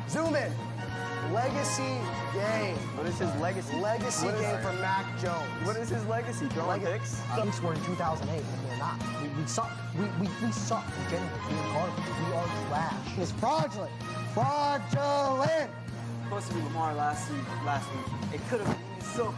Zoom in. Legacy game. What is his legacy? Legacy game for Mac Jones. What is his legacy? Throwing picks? He scored in 2008, and we're not. We suck. We suck. Genuinely, we are garbage. We are trash. It's fraudulent. Fraudulent. Supposed to be Lamar last week. It could have been so.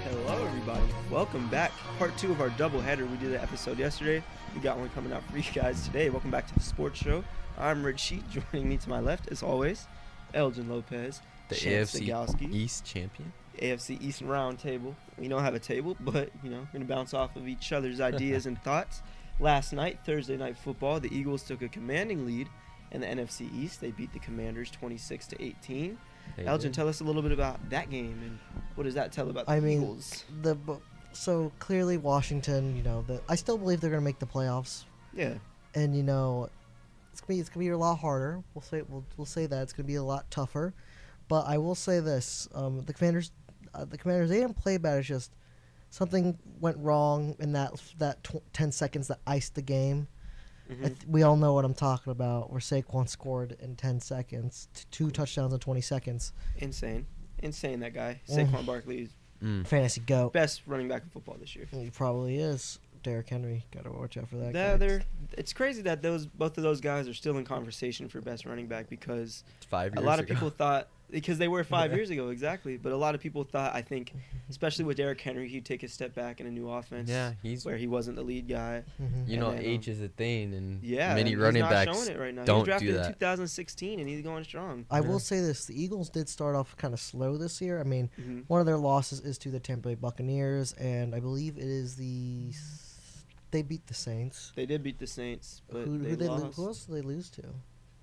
Hello, everybody. Welcome back. Part 2 of our doubleheader. We did an episode yesterday. We got one coming out for you guys today. Welcome back to the sports show. I'm Richie. Joining me to my left, as always, Elgin Lopez, the Chantz AFC East champion. AFC East round table. We don't have a table, but we're gonna bounce off of each other's ideas and thoughts. Last night, Thursday Night Football, the Eagles took a commanding lead in the NFC East. They beat the Commanders 26-18. Elgin, tell us a little bit about that game and what does that tell about the Eagles? So clearly Washington, I still believe they're going to make the playoffs. Yeah. And it's gonna be a lot harder. We'll say that it's gonna be a lot tougher. But I will say this: the Commanders, they didn't play bad. It's just something went wrong in that 10 seconds that iced the game. Mm-hmm. We all know what I'm talking about. Where Saquon scored in 10 seconds, 2 touchdowns in 20 seconds. Insane, that guy. Saquon Barkley is fantasy GOAT, best running back in football this year. He probably is. Derrick Henry, gotta watch out for that guy. It's crazy that both of those guys are still in conversation for best running back because it's 5 years a lot ago. of people thought because they were 5 years ago exactly, but a lot of people thought, I think, especially with Derrick Henry, he'd take a step back in a new offense. Yeah, where he wasn't the lead guy. Age is a thing, and many running backs showing it right now. don't he was drafted do that. in 2016, and he's going strong. I will say this: the Eagles did start off kind of slow this year. I mean, one of their losses is to the Tampa Bay Buccaneers, and I believe it is they beat the Saints. They did beat the Saints, but who lost. Who else did they lose to?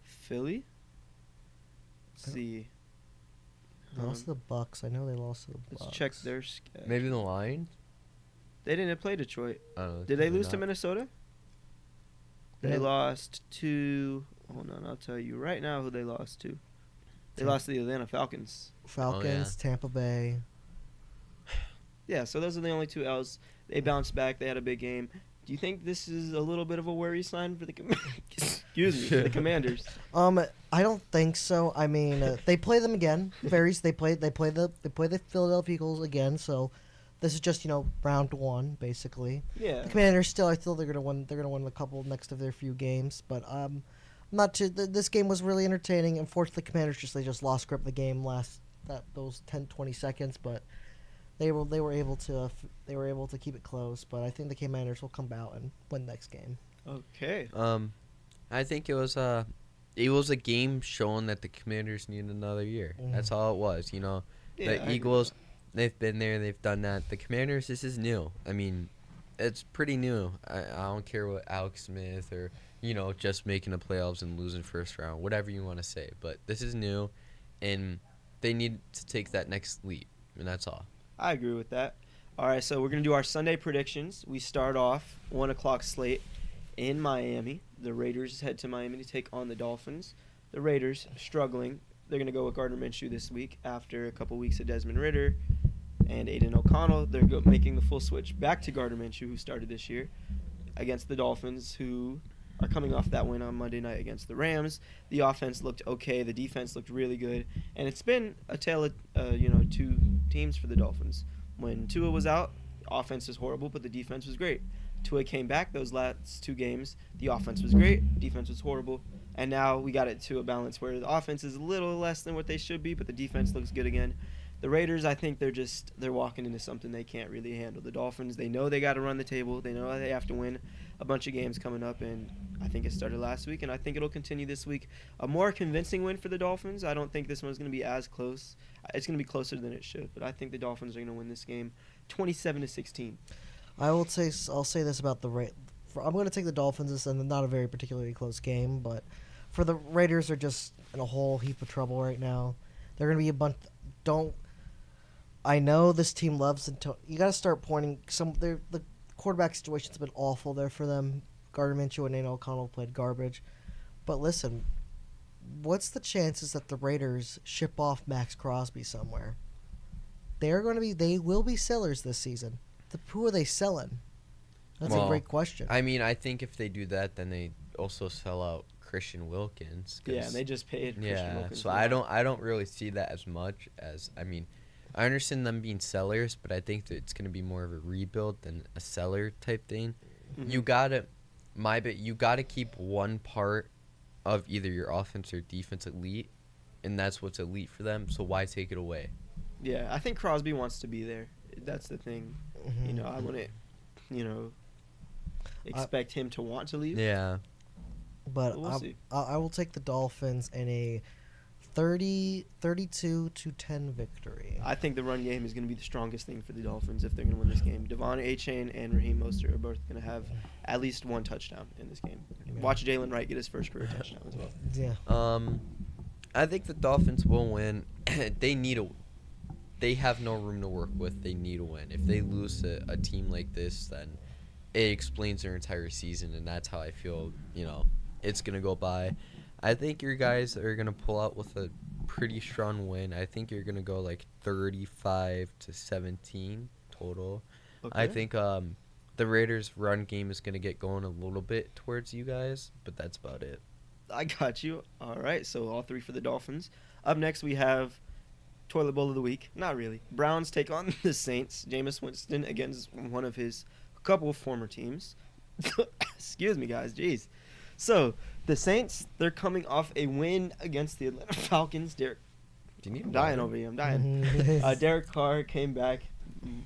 Philly? Let's see. They lost to the Bucks. I know they lost to the Bucks. Let's check their schedule. Maybe the Lions? They didn't play Detroit. Oh, did they lose to Minnesota? They No. lost to... Hold on, I'll tell you right now who they lost to. They lost to the Atlanta Falcons. Tampa Bay. Yeah, so those are the only 2 L's. They bounced back. They had a big game. Do you think this is a little bit of a worry sign for the for the Commanders? I don't think so. I mean, they play them again. They play the Philadelphia Eagles again. So this is just round 1 basically. Yeah. The Commanders still, I feel they're gonna win. They're gonna win a couple next of their few games. But this game was really entertaining. Unfortunately, the Commanders just lost grip of the game those 10-20 seconds, but. They were able to keep it close, but I think the Commanders will come out and win next game. Okay. I think it was a game showing that the Commanders need another year. That's all it was. The Eagles, they've been there, they've done that. The Commanders, this is new. I mean, it's pretty new. I don't care what Alex Smith or just making the playoffs and losing first round, whatever you want to say, but this is new, and they need to take that next leap, and that's all. I agree with that. All right, so we're going to do our Sunday predictions. We start off 1 o'clock slate in Miami. The Raiders head to Miami to take on the Dolphins. The Raiders struggling. They're going to go with Gardner Minshew this week after a couple weeks of Desmond Ridder and Aiden O'Connell. They're making the full switch back to Gardner Minshew, who started this year, against the Dolphins, who are coming off that win on Monday night against the Rams. The offense looked okay. The defense looked really good. And it's been a tale of, 2 teams for the Dolphins. When Tua was out, offense was horrible, but the defense was great. Tua came back those last 2 games. The offense was great. Defense was horrible. And now we got it to a balance where the offense is a little less than what they should be, but the defense looks good again. The Raiders, I think they're walking into something they can't really handle. The Dolphins, they know they got to run the table. They know they have to win a bunch of games coming up, and I think it started last week, and I think it'll continue this week. A more convincing win for the Dolphins. I don't think this one's going to be as close. It's going to be closer than it should, but I think the Dolphins are going to win this game 27-16. I'll say this about the Raiders. I'm going to take the Dolphins, and not a very particularly close game, but for the Raiders are just in a whole heap of trouble right now. They're going to be a bunch. I know this team loves Antonio. You got to start pointing the quarterback situation's been awful there for them. Gardner Minshew and Aiden O'Connell played garbage. But listen, what's the chances that the Raiders ship off Max Crosby somewhere? They will be sellers this season. Who are they selling? That's a great question. I mean, I think if they do that, then also sell out Christian Wilkins. Yeah, and they just paid Christian Yeah, Wilkins so a I lot. don't really see that as much as, I mean, I understand them being sellers, but I think that it's going to be more of a rebuild than a seller type thing. Mhm. You gotta keep one part of either your offense or defense elite, and that's what's elite for them. So why take it away? Yeah, I think Crosby wants to be there. That's the thing. You know, I wouldn't, you know, expect him to want to leave. Yeah, But We'll see. I will take the Dolphins in a 32-10 victory. I think the run game is going to be the strongest thing for the Dolphins if they're going to win this game. Devon Achane and Raheem Mostert are both going to have at least one touchdown in this game. Watch Jalen Wright get his first career touchdown as well. Yeah. I think the Dolphins will win. They have no room to work with. They need a win. If they lose to a team like this, then it explains their entire season, and that's how I feel, it's going to go by. I think your guys are going to pull out with a pretty strong win. I think you're going to go like 35-17 total. Okay. I think the Raiders' run game is going to get going a little bit towards you guys, but that's about it. I got you. All right, so all three for the Dolphins. Up next, we have Toilet Bowl of the Week. Not really. Browns take on the Saints. Jameis Winston against one of his couple of former teams. Excuse me, guys. Jeez. So, the Saints, they're coming off a win against the Atlanta Falcons. I'm dying over here. I'm dying. Derek Carr came back.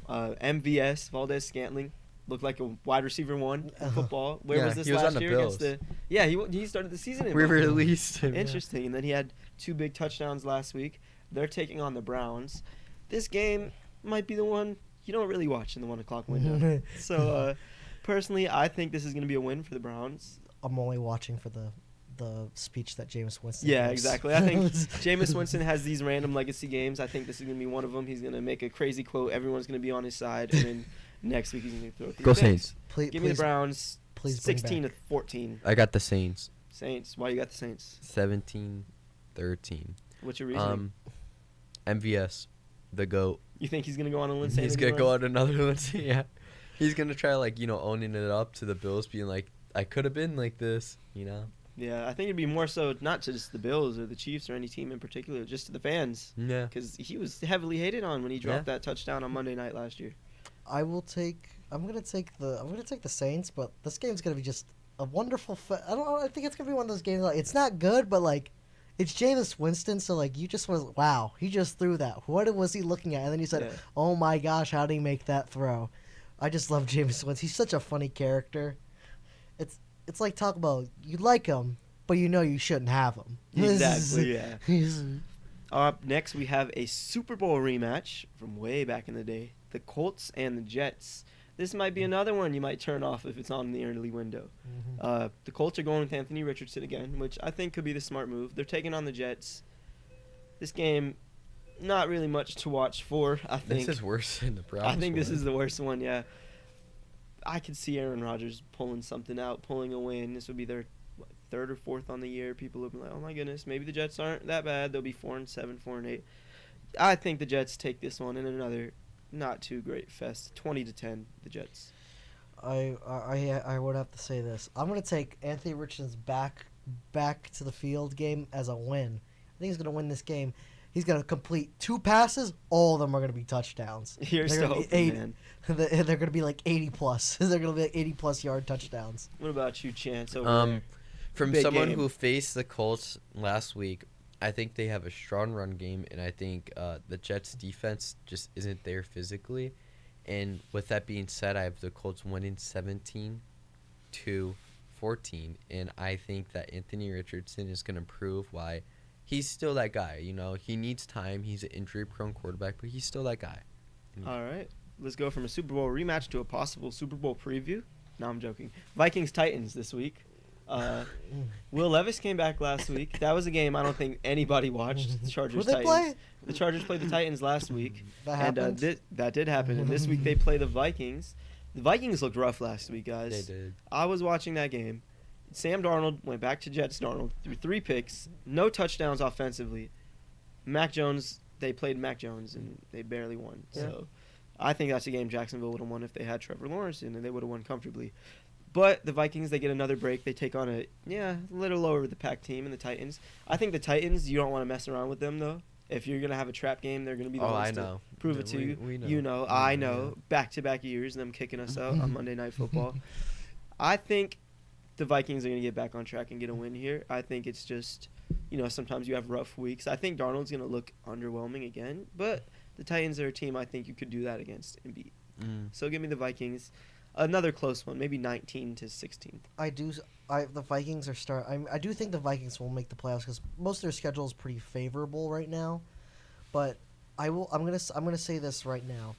MVS, Valdez Scantling, looked like a wide receiver one in football. Where was this he was last on the year Bills. against the? Yeah, he started the season in We Buffalo. released him. Interesting. And then he had 2 big touchdowns last week. They're taking on the Browns. This game might be the one you don't really watch in the 1 o'clock window. So, personally, I think this is going to be a win for the Browns. I'm only watching for the speech that Jameis Winston Yeah, gives. exactly. I think Jameis Winston has these random legacy games. I think this is going to be one of them. He's going to make a crazy quote. Everyone's going to be on his side. And then next week he's going to throw 3 Go picks. Saints. Give me the Browns. please bring 16-14. I got the Saints. Saints. Why you got the Saints? 17-13. What's your reasoning? MVS, the GOAT. You think he's going to go on a Lindsay? He's going to go on another Lindsay, yeah. He's going to try, owning it up to the Bills, being like, I could have been like this, Yeah, I think it'd be more so not to just the Bills or the Chiefs or any team in particular, just to the fans. Yeah. Because he was heavily hated on when he dropped that touchdown on Monday night last year. I'm gonna take the Saints, but this game's gonna be just a wonderful. I think it's gonna be one of those games it's not good, but it's Jameis Winston, so you just was wow, he just threw that. What was he looking at? And then he said, Yeah. "Oh my gosh, how did he make that throw?" I just love Jameis Winston. He's such a funny character. It's like talk about you like him, but you shouldn't have him. Exactly, yeah. He's- Up next, we have a Super Bowl rematch from way back in the day. The Colts and the Jets. This might be another one you might turn off if it's on in the early window. The Colts are going with Anthony Richardson again, which I think could be the smart move. They're taking on the Jets. This game, not really much to watch for, I think. This is worse than the Browns. I think this is the worst one, yeah. I could see Aaron Rodgers pulling something out, pulling a win. This would be their 3rd or 4th on the year. People will be like, oh my goodness, maybe the Jets aren't that bad. They'll be 4-7, 4-8. I think the Jets take this one in another not too great fest. 20-10, the Jets. I would have to say this. I'm gonna take Anthony Richardson's back to the field game as a win. I think he's gonna win this game. He's gonna complete 2 passes. All of them are gonna be touchdowns. Here's They're to gonna be hoping, man. They're gonna be 80 plus. They're gonna be 80 plus yard touchdowns. What about you, Chantz, over there? From Big someone game. who faced the Colts last week, I think they have a strong run game, and I think the Jets' defense just isn't there physically. And with that being said, I have the Colts winning 17-14, and I think that Anthony Richardson is going to prove why he's still that guy. He needs time. He's an injury-prone quarterback, but he's still that guy. All right. Let's go from a Super Bowl rematch to a possible Super Bowl preview. No, I'm joking. Vikings-Titans this week. Will Levis came back last week. That was a game I don't think anybody watched. The Chargers Who'd they Titans. play? The Chargers played the Titans last week. That happened. And that did happen. And this week they play the Vikings. The Vikings looked rough last week, They guys. did. I was watching that game. Sam Darnold went back to Jets Darnold, threw 3 picks, no touchdowns offensively. Mac Jones, they played Mac Jones, and they barely won. Yeah. So I think that's a game Jacksonville would have won if they had Trevor Lawrence in, and they would have won comfortably. But the Vikings, they get another break. They take on a little lower the pack team in the Titans. I think the Titans, you don't want to mess around with them though. If you're gonna have a trap game, they're gonna be the ones to prove it to you. We know. You know, I know. Back-to-back years, them kicking us out on Monday Night Football. I think the Vikings are gonna get back on track and get a win here. I think it's just, sometimes you have rough weeks. I think Darnold's gonna look underwhelming again, but the Titans are a team I think you could do that against and beat. So give me the Vikings. Another close one, maybe 19-16. The Vikings are I do think the Vikings will make the playoffs because most of their schedule is pretty favorable right now. But I'm gonna say this right now: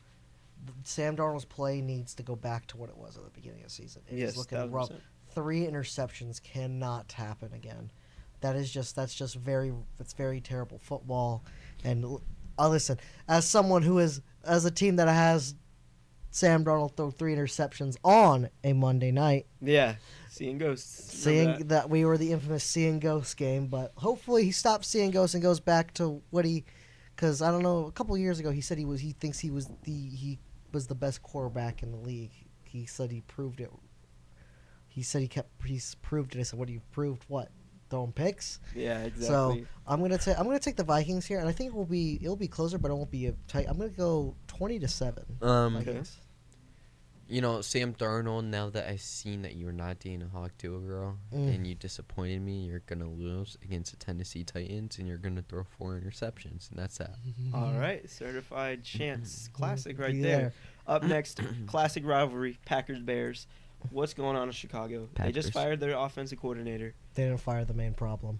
Sam Darnold's play needs to go back to what it was at the beginning of the season. It's looking rough. 3 interceptions cannot happen again. That's very terrible football. And listen, as someone who is as a team that has Sam Darnold throw 3 interceptions on a Monday night. Yeah, seeing ghosts. Seeing that we were the infamous seeing ghosts game, but hopefully he stops seeing ghosts and goes back to what because I don't know, a couple of years ago he said he thinks he was the best quarterback in the league. He said he proved it. He said he's proved it. I said, what do you proved? What? Throwing picks? Yeah, exactly. So I'm gonna take the Vikings here, and I think it'll be closer, but it won't be tight. I'm gonna go 20-7. Vikings. Sam Darnold, now that I've seen that you're not dating a Hawk to a girl and you disappointed me, you're going to lose against the Tennessee Titans and you're going to throw 4 interceptions, and that's that. All right, certified Chantz. Classic right there. Up next, classic rivalry, Packers-Bears. What's going on in Chicago? Packers. They just fired their offensive coordinator. They didn't fire the main problem.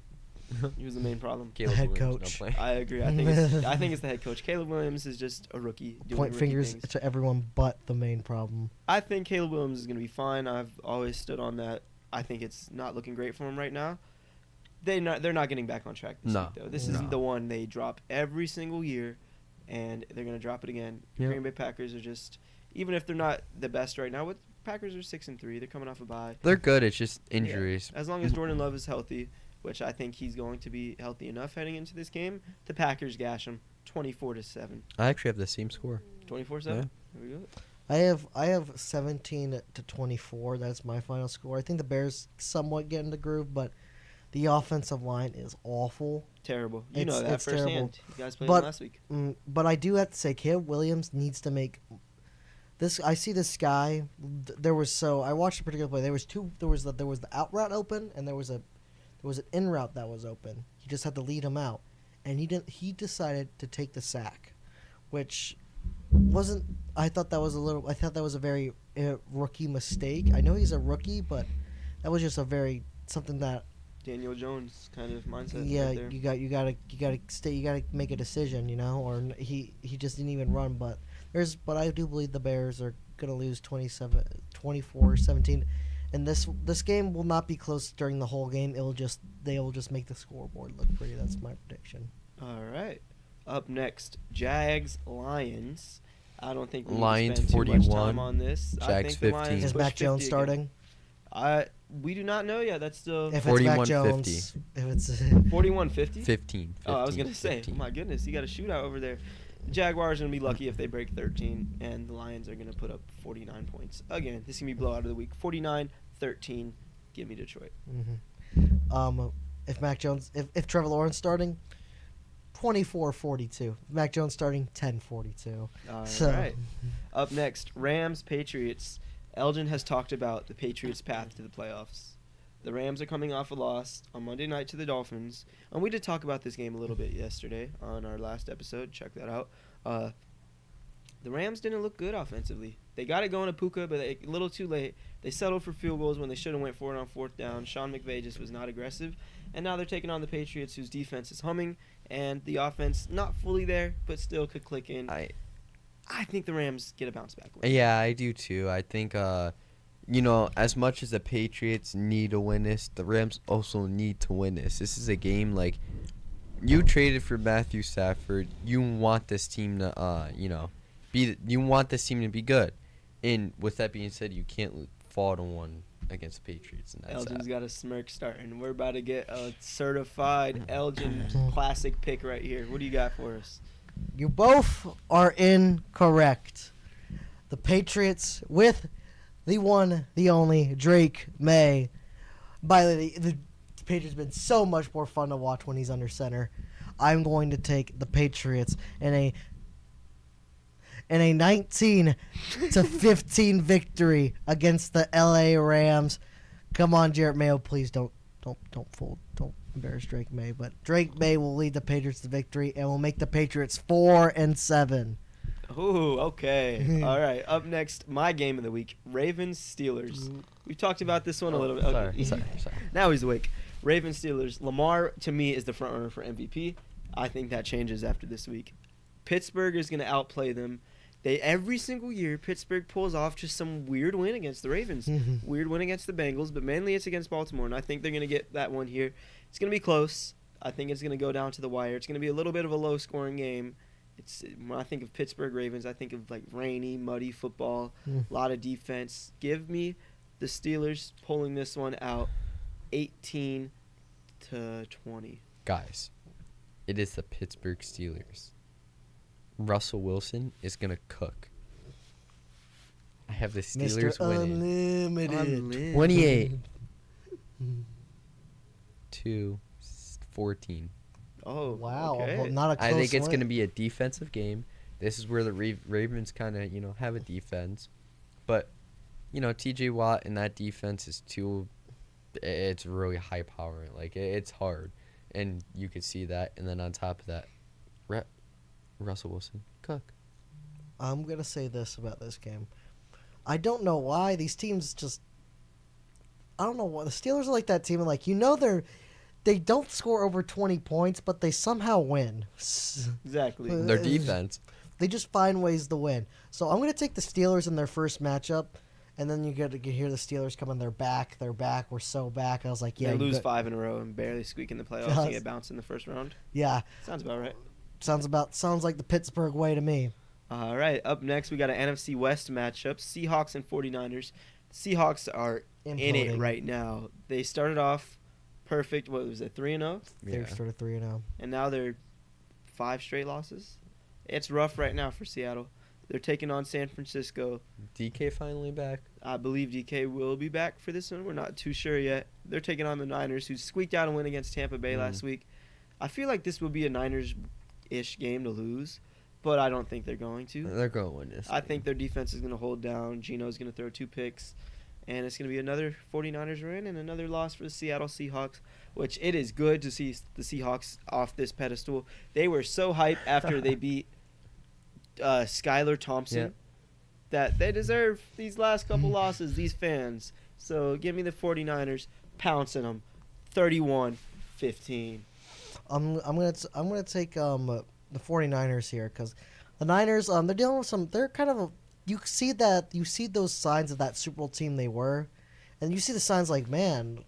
He was the main problem. The head coach. I agree. I think it's the head coach. Caleb Williams is just a rookie. Point fingers to everyone but the main problem. I think Caleb Williams is going to be fine. I've always stood on that. I think it's not looking great for him right now. They're not getting back on track this week, though. This isn't the one they drop every single year, and they're going to drop it again. Yep. Green Bay Packers are just, even if they're not the best right now, Packers are 6-3. They're coming off a bye. They're good. It's just injuries. Yeah. As long as Jordan Love is healthy, which I think he's going to be healthy enough heading into this game, the Packers gash them 24-7. I actually have the same score. 24-7? Yeah. There we go. I have 17-24. That's my final score. I think the Bears somewhat get in the groove, but the offensive line is awful. Terrible. You know that firsthand. Terrible. You guys played them last week. But I do have to say, Caleb Williams needs to make this. I see this guy. I watched a particular play. There was the out route open, and there was an in route that was open. He just had to lead him out, and he decided to take the sack, which wasn't. I thought that was a very rookie mistake. I know he's a rookie, but that was just something that Daniel Jones kind of mindset. Yeah, right there. you gotta make a decision, or he just didn't even run. But I do believe the Bears are gonna lose 24-17. And this game will not be close during the whole game. They will just make the scoreboard look pretty. That's my prediction. All right. Up next, Jags Lions. I don't think we Lions need to spend too 41, much time on this. Jags I think the Lions 15. Is push Mac Jones 50 starting? again. We do not know yet. That's still If it's Mac 41-50. Jones, if it's 41-50. 15. Oh, I was gonna say, 15. oh my goodness, you got a shootout over there. Jaguars are gonna be lucky if they break 13, and the Lions are gonna put up 49 points again. This is gonna be blowout of the week. 49-13. Give me Detroit. Mm-hmm. If Mac Jones, if Trevor Lawrence starting, 24-42. Mac Jones starting, 10-42. All right. Up next, Rams Patriots. Elgin has talked about the Patriots' path to the playoffs. The Rams are coming off a loss on Monday night to the Dolphins, and we did talk about this game a little bit yesterday on our last episode. Check that out. The Rams didn't look good offensively. They got it going to Puka, but a little too late. They settled for field goals when they should have went for it on 4th down. Sean McVay just was not aggressive. And now they're taking on the Patriots, whose defense is humming, and the offense not fully there, but still could click in. I think the Rams get a bounce back win. Yeah, I do too. I think, as much as the Patriots need to win this, the Rams also need to win this. This is a game you traded for Matthew Stafford. You want this team to, you want this team to be good. And with that being said, you can't fall to one against the Patriots. And that's Elgin's that. got a smirk starting. We're about to get a certified Elgin classic pick right here. What do you got for us? You both are incorrect. The Patriots, with the one, the only Drake May. By the way, the Patriots have been so much more fun to watch when he's under center. I'm going to take the Patriots in a 19-15 victory against the LA Rams. Come on, Jarrett Mayo, please don't embarrass Drake May. But Drake May will lead the Patriots to victory and will make the Patriots 4-7. Ooh, okay. All right. Up next, my game of the week: Ravens Steelers. We've talked about this one a little bit. Sorry. Now he's awake. Ravens Steelers. Lamar to me is the front runner for MVP. I think that changes after this week. Pittsburgh is going to outplay them. Every single year, Pittsburgh pulls off just some weird win against the Ravens. Weird win against the Bengals, but mainly it's against Baltimore, and I think they're going to get that one here. It's going to be close. I think it's going to go down to the wire. It's going to be a little bit of a low-scoring game. When I think of Pittsburgh Ravens, I think of like rainy, muddy football, a lot of defense. Give me the Steelers pulling this one out 18-20. Guys, it is the Pittsburgh Steelers. Russell Wilson is going to cook. I have the Steelers Mr. winning. Unlimited. 28-14. Oh, Wow. okay. Well, not a close I think it's win. going to be a defensive game. This is where the Ravens kind of, have a defense. But, TJ Watt and that defense is it's really high power. Like, it's hard. And you could see that. And then on top of that, Russell Wilson, cook. I'm going to say this about this game. I don't know why these teams just... I don't know why. The Steelers are like that team. Like, they don't score over 20 points, but they somehow win. Exactly. Their defense. They just find ways to win. So I'm going to take the Steelers in their first matchup, and then you get to hear the Steelers coming. They're back. We're so back. I was like, yeah. They lose 5 in a row and barely squeak in the playoffs and get bounced in the first round. Yeah. Sounds about right. Sounds like the Pittsburgh way to me. All right. Up next, we got an NFC West matchup: Seahawks and 49ers. Seahawks are in it Imploding. right now. They started off perfect. What was it, 3-0? They started 3-0. And now they're 5 straight losses. It's rough right now for Seattle. They're taking on San Francisco. DK finally back. I believe DK will be back for this one. We're not too sure yet. They're taking on the Niners, who squeaked out a win against Tampa Bay last week. I feel like this will be a Niners-ish game to lose, but I don't think they're going to. They're going to win this. I think their defense is going to hold down. Gino's going to throw 2 picks, and it's going to be another 49ers win and another loss for the Seattle Seahawks, which it is good to see the Seahawks off this pedestal. They were so hyped after they beat Skylar Thompson that they deserve these last couple losses, these fans. So give me the 49ers pouncing them 31-15. I'm gonna take the 49ers here because the Niners they're dealing with they're kind of you see those signs of that Super Bowl team they were, and you see the signs like, man,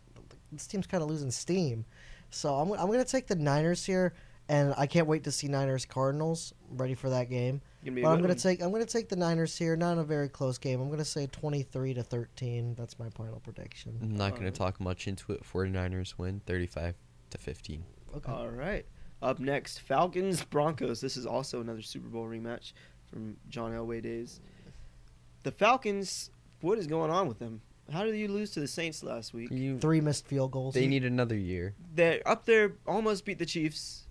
this team's kind of losing steam. So I'm gonna take the Niners here, and I can't wait to see Niners Cardinals. I'm ready for that game. But I'm gonna take the Niners here, not in a very close game. I'm gonna say 23-13. That's my final prediction. I'm not going to talk much into it. 49ers win 35-15. Okay. All right. Up next, Falcons Broncos. This is also another Super Bowl rematch from John Elway days. The Falcons, what is going on with them? How did you lose to the Saints last week? 3 missed field goals. They need another year. They're up there, almost beat the Chiefs.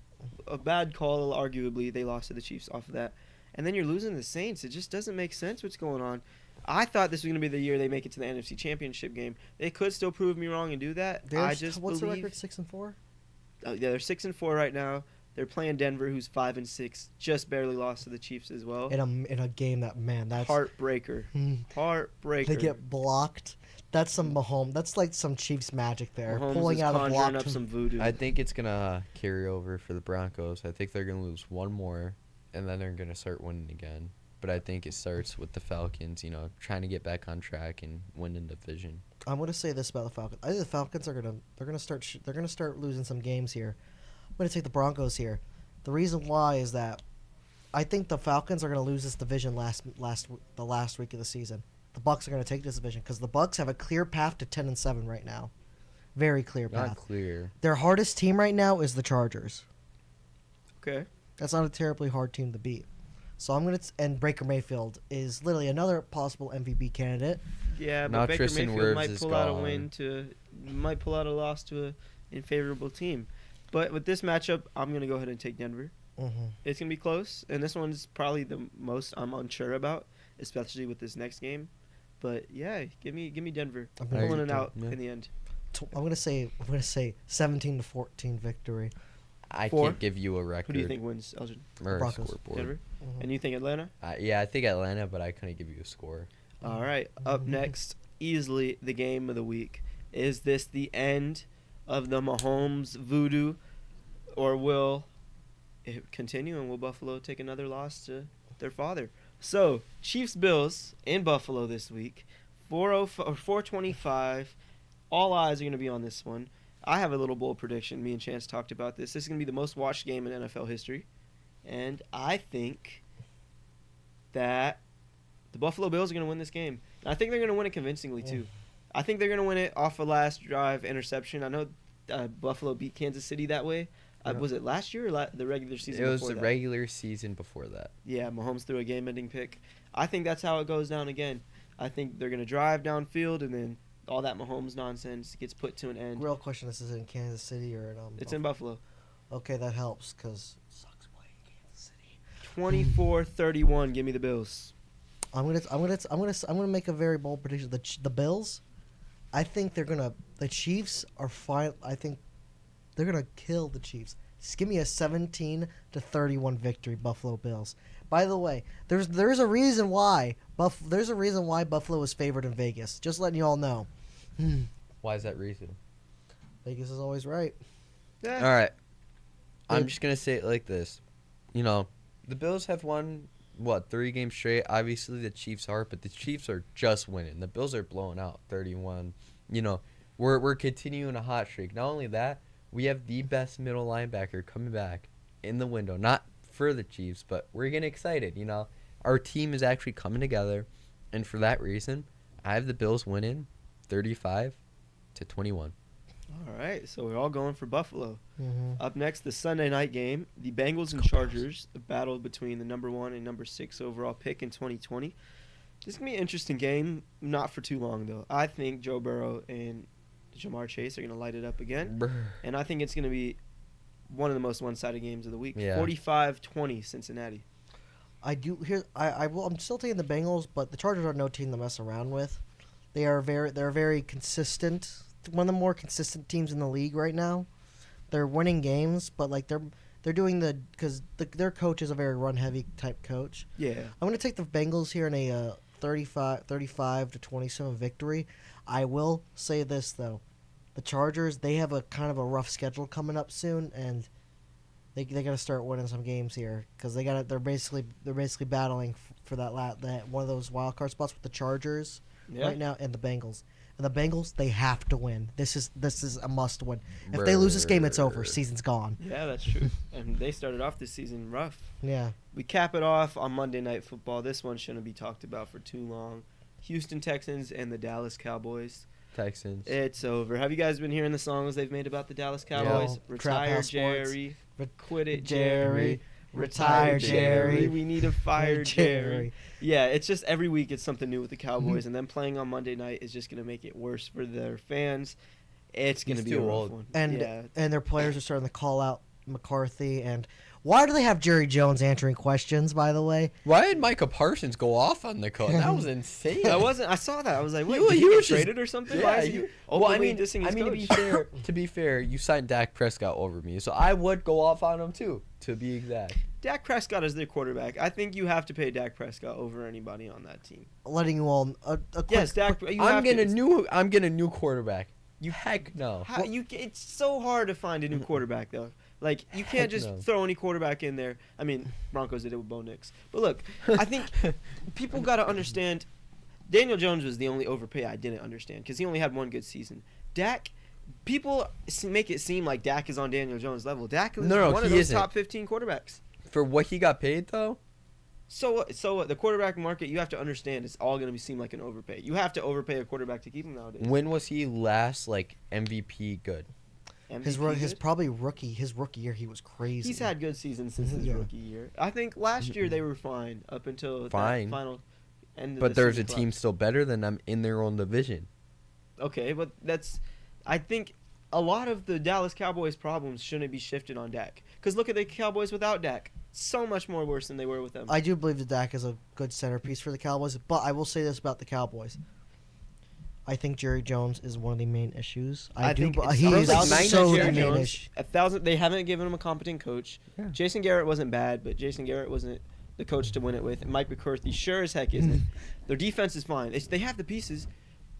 A bad call, arguably. They lost to the Chiefs off of that. And then you're losing to the Saints. It just doesn't make sense what's going on. I thought this was going to be the year they make it to the NFC Championship game. They could still prove me wrong and do that. What's the record? 6-4. Yeah, they're 6-4 right now. They're playing Denver, who's 5-6. Just barely lost to the Chiefs as well. In a game that's Heartbreaker. Heartbreaker. They get blocked. That's some Mahomes. That's like some Chiefs magic there. Mahomes Pulling is out a conjuring block. up some voodoo. I think it's going to carry over for the Broncos. I think they're going to lose one more, and then they're going to start winning again. But I think it starts with the Falcons, trying to get back on track and win the division. I'm going to say this about the Falcons. I think the Falcons are going to start losing some games here. I'm going to take the Broncos here. The reason why is that I think the Falcons are going to lose this division the last week of the season. The Bucs are going to take this division because the Bucs have a clear path to 10-7 right now. Very clear path. Not clear. Their hardest team right now is the Chargers. Okay. That's not a terribly hard team to beat. So I'm gonna and Baker Mayfield is literally another possible MVP candidate. Yeah, Now but Baker Tristan Mayfield Wirfs might is pull out a gone. might pull out a loss to a favorable team. But with this matchup, I'm gonna go ahead and take Denver. Mm-hmm. It's gonna be close, and this one's probably the most I'm unsure about, especially with this next game. But yeah, give me Denver. I'm gonna Pulling take it out them, yeah. in the end. I'm gonna say 17-14 victory. I 4. can't give you a record. Who do you think wins, Elgin? Or a Broncos. scoreboard. Denver. Mhm. And you think Atlanta? Yeah, I think Atlanta, but I couldn't give you a score. All right. Up Mhm. next, easily the game of the week. Is this the end of the Mahomes voodoo, or will it continue and will Buffalo take another loss to their father? So, Chiefs Bills in Buffalo this week, 425. All eyes are going to be on this one. I have a little bold prediction. Me and Chance talked about this. This is going to be the most watched game in NFL history. And I think that the Buffalo Bills are going to win this game. And I think they're going to win it convincingly, too. I think they're going to win it off a last drive interception. I know Buffalo beat Kansas City that way. Yeah. Was it last year or the regular season It was before the that? regular season before that. Yeah, Mahomes threw a game-ending pick. I think that's how it goes down again. I think they're going to drive downfield, and then all that Mahomes nonsense gets put to an end. Real question: This is in Kansas City or in It's in Buffalo. Okay, that helps because sucks playing Kansas City. 24-31. Give me the Bills. I'm gonna make a very bold prediction. The Bills, I think the Chiefs are fine. I think they're gonna kill the Chiefs. Just give me a 17-31 victory, Buffalo Bills. By the way, there's a reason why Buffalo is favored in Vegas. Just letting you all know. Why is that reason? Vegas is always right. Yeah. All right. I'm Good. just going to say it like this. The Bills have won, 3 games straight? Obviously, the Chiefs are, but the Chiefs are just winning. The Bills are blowing out 31. We're continuing a hot streak. Not only that, we have the best middle linebacker coming back in the window. Not for the Chiefs, but we're getting excited. Our team is actually coming together, and for that reason, I have the Bills winning 35-21. All right, so we're all going for Buffalo. Mm-hmm. Up next, the Sunday night game. The Bengals and Chargers, the battle between the number 1 and number 6 overall pick in 2020. This is going to be an interesting game. Not for too long, though. I think Joe Burrow and Jamar Chase are going to light it up again. And I think it's going to be one of the most one-sided games of the week. Yeah. 45-20 Cincinnati. I'm still taking the Bengals, but the Chargers are no team to mess around with. They're very consistent. One of the more consistent teams in the league right now. They're winning games, but they're doing because their coach is a very run-heavy type coach. Yeah. I'm going to take the Bengals here in a 35-27 victory. I will say this though, the Chargers, they have a kind of a rough schedule coming up soon, and they got to start winning some games here because they're basically battling for that one of those wild card spots with the Chargers right now and the Bengals. And the Bengals, they have to win. This is a must win. If they lose this game, it's over. Season's gone. Yeah, that's true. And they started off this season rough. Yeah. We cap it off on Monday Night Football. This one shouldn't be talked about for too long. Houston Texans and the Dallas Cowboys. Texans. It's over. Have you guys been hearing the songs they've made about the Dallas Cowboys? Yeah. Retire Trap House Sports. Jerry. Quit it, Jerry. Jerry. Retire Jerry. Jerry. We need to fire Jerry. Yeah, it's just every week it's something new with the Cowboys, and them playing on Monday night is just going to make it worse for their fans. It's going to He's be a too rough old. one. And yeah. and their players are starting to call out McCarthy. And why do they have Jerry Jones answering questions, by the way? Why did Micah Parsons go off on the code? That was insane. I saw that. I was like, wait, He did he was get just- traded or something? Yeah, Why is he openly dissing his coach? to be fair, you signed Dak Prescott over me, so I would go off on him too, to be exact. Dak Prescott is their quarterback. I think you have to pay Dak Prescott over anybody on that team. Letting you all a quick, Yes, Dak. You I'm have getting to. I'm getting a new quarterback. You heck no. It's so hard to find a new quarterback though. Like you can't Heck just no. throw any quarterback in there. I mean, Broncos did it with Bo Nix. But look, I think people got to understand. Daniel Jones was the only overpay I didn't understand because he only had one good season. Dak. People make it seem like Dak is on Daniel Jones' level. Dak is No, one of he those isn't. top 15 quarterbacks. For what he got paid though, So what? The quarterback market, you have to understand, it's all going to seem like an overpay. You have to overpay a quarterback to keep him nowadays. when was he last MVP good? His probably his rookie year he was crazy. He's had good seasons since his rookie year. I think last year they were fine up until that final end of But the there's a season team collapsed. still better than them in their own division. Okay, but I think a lot of the Dallas Cowboys' problems shouldn't be shifted on Dak. Because look at the Cowboys without Dak. So much more worse than they were with them. I do believe that Dak is a good centerpiece for the Cowboys, but I will say this about the Cowboys. I think Jerry Jones is one of the main issues. I think he is so the Jerry main Jones, issue. 1,000. They haven't given him a competent coach. Yeah. Jason Garrett wasn't bad, but Jason Garrett wasn't the coach to win it with. And Mike McCarthy sure as heck isn't. Their defense is fine. They have the pieces.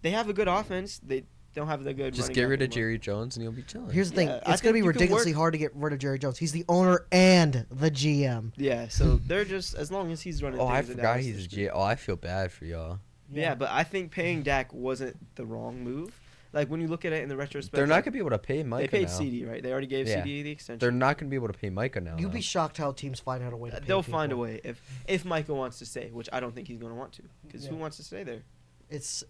They have a good offense. They don't have the good. Just running get back rid of anymore. Jerry Jones and you'll be chilling. Here's the thing. Yeah, I It's going to think be you can ridiculously work- hard to get rid of Jerry Jones. He's the owner and the GM. Yeah, so they're just as long as he's running. Oh, I things in forgot Dallas, he's they're a screwed. G. Oh, I feel bad for y'all. Yeah, but I think paying Dak wasn't the wrong move. Like when you look at it in the retrospect, They're not gonna be able to pay Micah They paid now. CD, right? They already gave Yeah. CD the extension. They're not gonna be able to pay Micah now. You'd though. be shocked how teams find out a way to pay They'll find a people. way if Michael wants to stay, which I don't think he's going to want to, because who Yeah. wants to stay there? It's.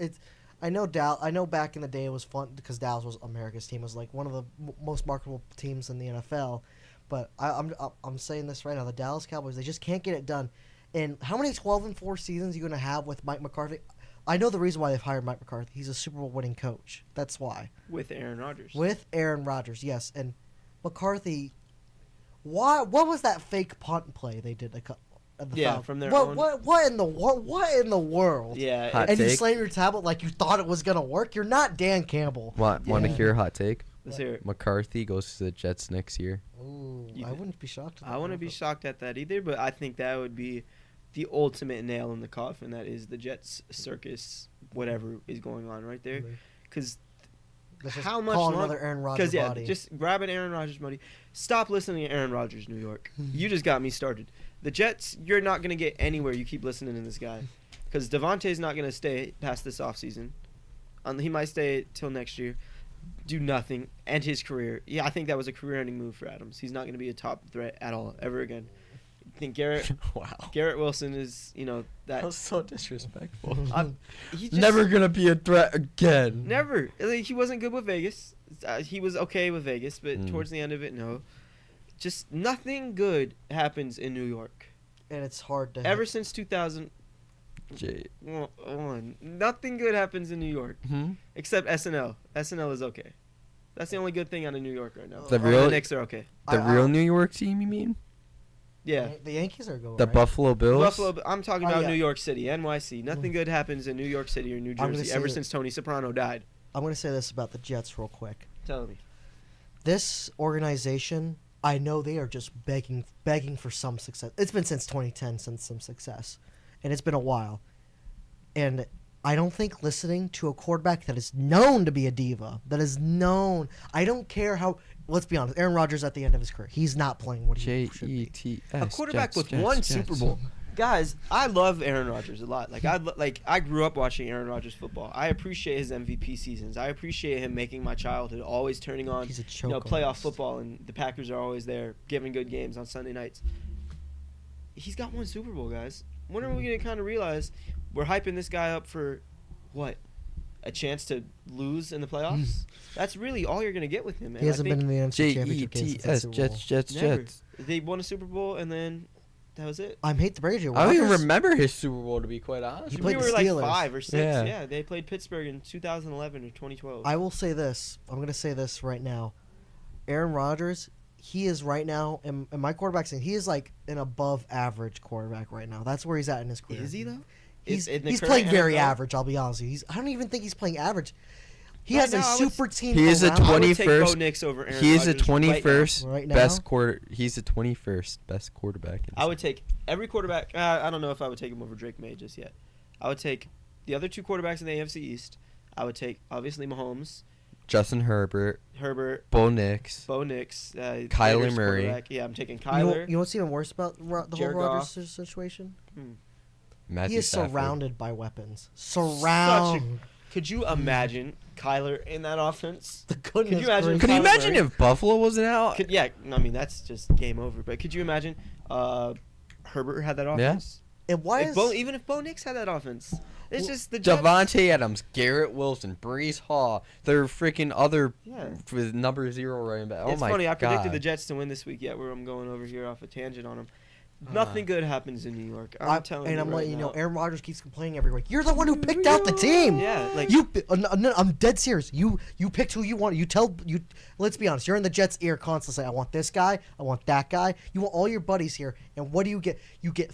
I know I know back in the day it was fun because Dallas was America's team. It was like one of the most marketable teams in the NFL. But I'm saying this right now. The Dallas Cowboys, they just can't get it done. And how many 12-4 seasons are you going to have with Mike McCarthy? I know the reason why they've hired Mike McCarthy. He's a Super Bowl winning coach. That's why. With Aaron Rodgers. With Aaron Rodgers, yes. And McCarthy, what was that fake punt play they did? At the Yeah, foul? from their what, own- what in the world? Yeah, Hot And you take? slam your tablet like you thought it was gonna work. You're not Dan Campbell. Want to Yeah. hear a hot take? let's hear it. McCarthy goes to the Jets next year. Ooh, You I think- wouldn't be shocked. I wouldn't be shocked at that either, but I think that would be the ultimate nail in the coffin. That is the Jets circus, whatever is going on right there. Because how much call longer- another Aaron Rodgers yeah, body. just grab an Aaron Rodgers buddy. Stop listening to Aaron Rodgers, New York. You just got me started. The Jets, you're not going to get anywhere you keep listening to this guy. Because Devontae's not going to stay past this offseason. He might stay till next year. Do nothing. End his career. Yeah, I think that was a career-ending move for Adams. He's not going to be a top threat at all, ever again. I think Wow. Garrett Wilson is, that. That was so disrespectful. He just, Never gonna be a threat again. Never. Like, he wasn't good with Vegas. He was okay with Vegas, but Mm. towards the end of it, no. Just nothing good happens in New York. and it's hard to. Ever since 2001, Jay. nothing good happens in New York Hmm? except SNL. SNL is okay. That's the only good thing out of New York right now. The Oh, real- the Knicks are okay. The real New York team, you mean? Yeah. The Yankees are going. The right? Buffalo Bills? Buffalo. I'm talking Oh, about yeah. New York City, NYC. Nothing good happens in New York City or New gonna Jersey say ever that- since Tony Soprano died. I'm going to say this about the Jets real quick. Tell me. This organization, I know they are just begging for some success. It's been since 2010 since some success, and it's been a while. And I don't think listening to a quarterback that is known to be a diva, that is known, I don't care how. Let's be honest, Aaron Rodgers at the end of his career, he's not playing what he should be. Jets. A quarterback with one Super Bowl. Guys, I love Aaron Rodgers a lot. I grew up watching Aaron Rodgers football. I appreciate his MVP seasons. I appreciate him making my childhood always turning on, He's a choke playoff artist. football, and the Packers are always there giving good games on Sunday nights. He's got one Super Bowl, guys. When are we going to kind of realize we're hyping this guy up for what? A chance to lose in the playoffs? That's really all you're going to get with him, man. He hasn't been in the NFC Championship game since the Jets, Super Bowl. Jets, Never. Jets. They won a Super Bowl, and then that was it. I hate to break it to you. I don't even Rodgers- remember his Super Bowl, to be quite honest. He We played were the like Steelers. 5 or 6. Yeah. Yeah, they played Pittsburgh in 2011 or 2012. I will say this. I'm going to say this right now. Aaron Rodgers, he is right now, in my quarterback saying he is like an above average quarterback right now. That's where he's at in his career. Is he though? He's In the he's current playing very NFL? average. I'll be honest with you. I don't even think he's playing average. He Right has a now, I would super team. He is a around him. I would take 21st Bo Nix over Aaron He is the Rodgers right now. 21st Right now? best quarter. He's the 21st best quarterback. In I would take every quarterback. I don't know if I would take him over Drake May just yet. I would take the other two quarterbacks in the AFC East. I would take obviously Mahomes, Justin Herbert, Herbert, Bo Nix. Bo Nix, Kyler Raiders Murray. quarterback. Yeah, I'm taking You know, Kyler. you know what's even worse about the whole Jared Rodgers Goff. situation? Matthew He is Stafford. surrounded by weapons. Could you imagine Kyler in that offense? The goodness Could you imagine? gracious. Could you Kyler imagine Murray? if Buffalo wasn't out? Yeah, I mean that's just game over. But could you imagine Herbert had that offense? And why is Even if Bo Nix had that offense, It's just the Jets. Devontae Adams, Garrett Wilson, Brees Hall, their freaking other Yeah. with number 0 running back. Oh It's my funny. I predicted God. the Jets to win this week. Yet where I'm going over here off a tangent on them. Nothing good happens in New York. I'm telling you. And I'm right letting you know, now. Aaron Rodgers keeps complaining every week. You're the one who picked out the team. Yeah, like I'm dead serious. You picked who you want. Let's be honest. You're in the Jets' ear constantly. I want this guy. I want that guy. You want all your buddies here. And what do you get? You get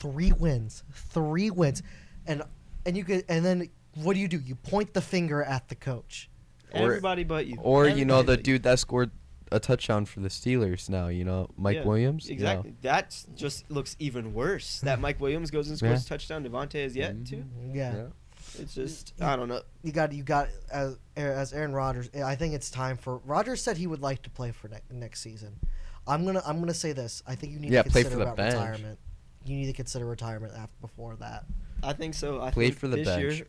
3 wins. 3 wins, and then what do? You point the finger at the coach. everybody but you. Or Everybody the but you. dude that scored a touchdown for the Steelers now, Mike Yeah, Williams. Exactly. That just looks even worse. That Mike Williams goes and scores a touchdown. Devontae has yet to. Yeah. It's just I don't know. You got as Aaron Rodgers. I think it's time for Rodgers said he would like to play for next season. I'm gonna say this. I think you need to play consider for the about bench. retirement. You need to consider retirement before that. I think so. I Played think for the this bench. year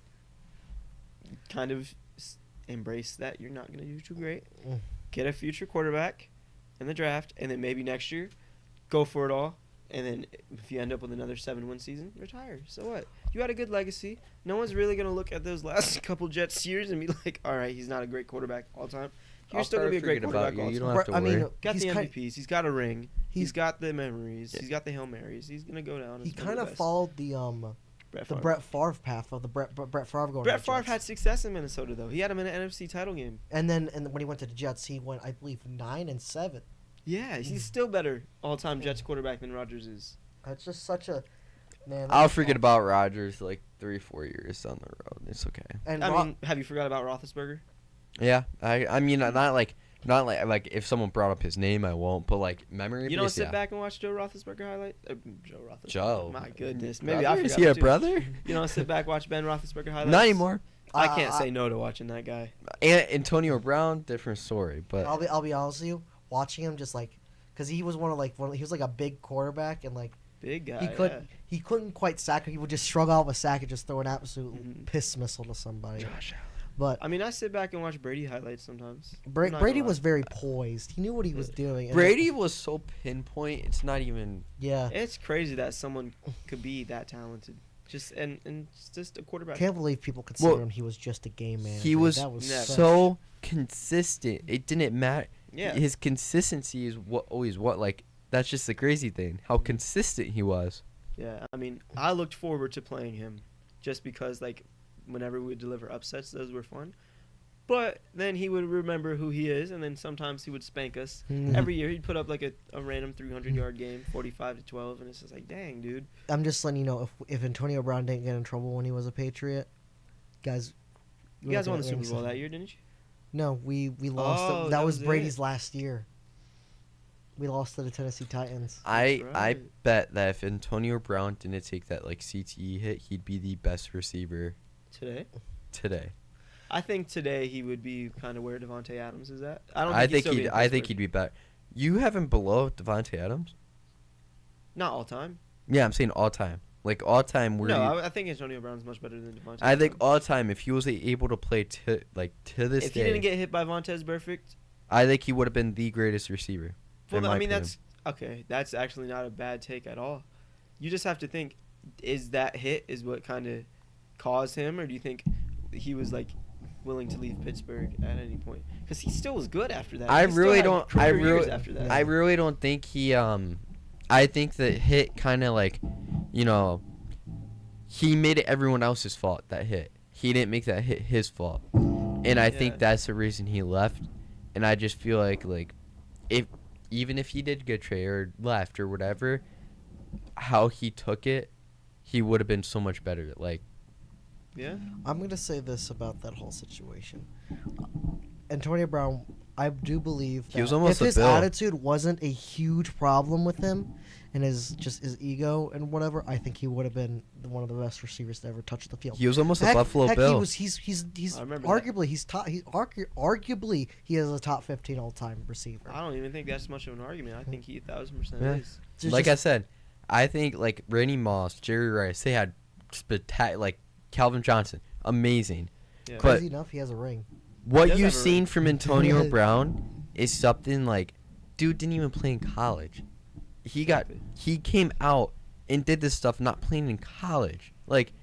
kind of embrace that you're not going to do too great. Get a future quarterback in the draft, and then maybe next year go for it all. And then if you end up with another 7-win season, retire. So what? You had a good legacy. No one's really going to look at those last couple Jets years and be like, all right, he's not a great quarterback all the time. You're I'll still going to be a great forget about quarterback all you. the You time. don't have to I mean, worry. Got the he's MVPs. He's got a ring. He's he's- got the memories. He's got the Hail Marys. He's going to go down as He one of kind the of best. followed the Brett the Favre. Brett Favre path of the Brett Favre going. Brett to the Favre Jets. had success in Minnesota, though. He had him in an NFC title game. And then when he went to the Jets, he went, I believe, 9-7. Yeah, he's still better all-time Jets quarterback than Rodgers is. That's just such a man. I'll forget about Rodgers like 3-4 years down the road. It's okay. And I mean, have you forgot about Roethlisberger? Yeah, I mean not like if someone brought up his name, I won't. But like memory. You don't based, sit yeah. back and watch Joe Roethlisberger highlight? Joe Roethlisberger. Joe. My goodness. Maybe I Brother? forgot Is he a too. brother? You don't sit back watch Ben Roethlisberger highlights? Not anymore. I can't say no to watching that guy. And Antonio Brown, different story. But I'll be honest with you, watching him just like, because he was he was like a big quarterback and like Big guy. he couldn't quite sack him. He would just shrug off a sack and just throw an absolute Mhm. piss missile to somebody. Josh Allen. But I mean, I sit back and watch Brady highlights sometimes. I'm not Brady gonna was lie. very poised. He knew what he was doing. and Brady was so pinpoint. It's not even. yeah. It's crazy that someone could be that talented. And it's just a quarterback. Can't believe people consider Well, him. He was just a game man. He was never. so consistent. It didn't matter. Yeah. His consistency is always what like. That's just the crazy thing. How consistent he was. Yeah, I mean, I looked forward to playing him just because, like, whenever we would deliver upsets, those were fun. But then he would remember who he is, and then sometimes he would spank us. Every year he'd put up, like, a random 300-yard game, 45-12, and it's just like, dang, dude. I'm just letting you know if Antonio Brown didn't get in trouble when he was a Patriot, guys. You guys won the Super Bowl that year, didn't you? No, we lost. Oh, that that was was Brady's it. last year. We lost to the Tennessee Titans. I right. bet that if Antonio Brown didn't take that like CTE hit, he'd be the best receiver Today? today. I think today he would be kind of where Devontae Adams is at. I don't I think think he'd. I think he'd be better. You have him below Devontae Adams? Not all time. Yeah, I'm saying all time. Like all time. Where No, I think Antonio Brown's much better than Devontae. I think Adams. all time. If he was able to play to this If day, he didn't get hit by Vontez Burfict, I think he would have been the greatest receiver. well, in my I mean, opinion. that's okay. That's actually not a bad take at all. You just have to think: is that hit is what kind of caused him, or do you think he was like willing to leave Pittsburgh at any point? Because he still was good after that. I He still really had don't. career I years really. after that. I really don't think he. I think the hit kind of like, he made it everyone else's fault. That hit. He didn't make that hit his fault, and I think Yeah. that's the reason he left. And I just feel like even if he did get traded or left or whatever, how he took it, he would have been so much better. Like, Yeah. I'm going to say this about that whole situation. Antonio Brown, I do believe that He was almost if a his Bill. attitude wasn't a huge problem with him and his ego and whatever, I think he would have been one of the best receivers to ever touch the field. he was almost a Buffalo Bill. He's I remember that. arguably he is a top 15 all-time receiver. I don't even think that's much of an argument. I think he 1,000% Yeah. is. Just- Like I said, I think like Randy Moss, Jerry Rice, they had like Calvin Johnson, amazing. Yeah. But- crazy enough, he has a ring. What does you've have a seen ring. from Antonio Brown is something like, dude didn't even play in college. He came out and did this stuff not playing in college. Like,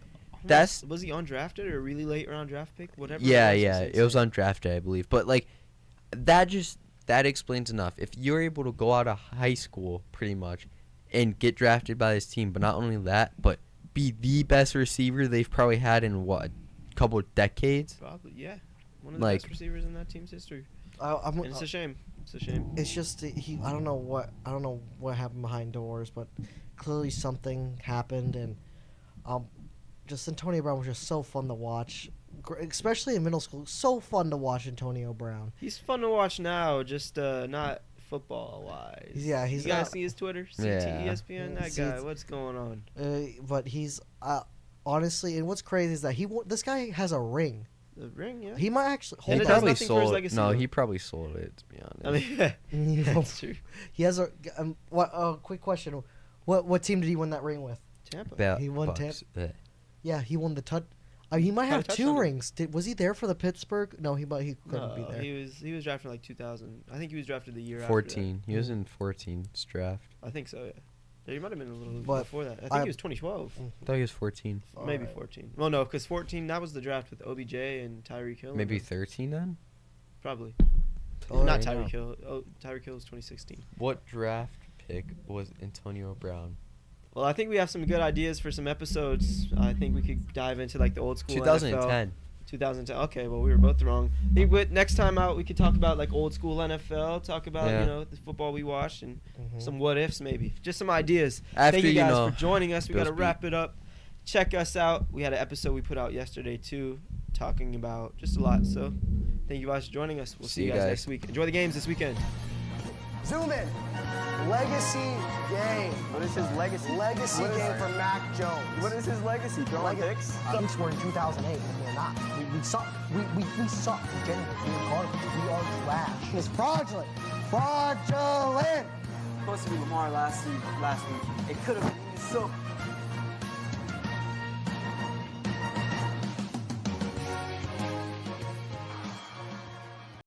That's Was he undrafted or a really late round draft pick? Whatever. yeah, it yeah. was It was undrafted, I believe. But like, that explains enough. If you're able to go out of high school pretty much and get drafted by this team, but not only that, but be the best receiver they've probably had in what, a couple of decades. Probably, yeah. One of the Like- best receivers in that team's history. I'm, And it's a shame. It's a shame. It's just I don't know what happened behind doors, but clearly something happened, and just Antonio Brown was just so fun to watch, especially in middle school. So fun to watch Antonio Brown. He's fun to watch now, just not football wise. Yeah, he's You guys not- see his Twitter? CT Yeah. ESPN. Yeah, That see, guy. it's- What's going on? But he's honestly, and what's crazy is that this guy has a ring. The ring, yeah. He might actually And hold it He does on. probably nothing for his sold. legacy, No, though. he probably sold it. To be honest. I mean, yeah, that's true. He has a what? Quick question. What team did he win that ring with? Tampa. That He won Bucks. Yeah. Yeah, he won the he might Had a have touchdown two ring. rings. Was he there for the Pittsburgh? No, he couldn't be No, there. he was drafted in like 2000. I think he was drafted the year 14. He was in 14's draft. after that. I think so. Yeah. Yeah, he might have been a little But before that. I think I- he was 2012. I thought he was 14. Maybe Alright. 14. Well, no, because 14, that was the draft with OBJ and Tyreek Hill. Maybe and 13 then. Probably. Oh, Not yeah. Tyreek Hill. Oh, Tyreek Hill was 2016. What draft pick was Antonio Brown? Well, I think we have some good ideas for some episodes. I think we could dive into like the old school 2010. NFL. 2010. Okay, well, we were both wrong. Hey, but next time out, we could talk about like old school NFL, talk about Yeah. the football we watched, and Mhm. some what ifs maybe, just some ideas. After Thank you you guys know, for joining us. We got to Bills wrap it up. Check us out. We had an episode we put out yesterday too, talking about just a lot. So, thank you guys for joining us. We'll see you guys next week. Enjoy the games this weekend. Zoom in. Legacy game. What is his legacy? Legacy What is- game for Mac Jones. What is his legacy? Throwing picks? Picks were in 2008. We're not. We suck. We suck. Genuinely. We're garbage. We are trash. It's fraudulent. Fraudulent. Supposed to be Lamar last week. It could have been so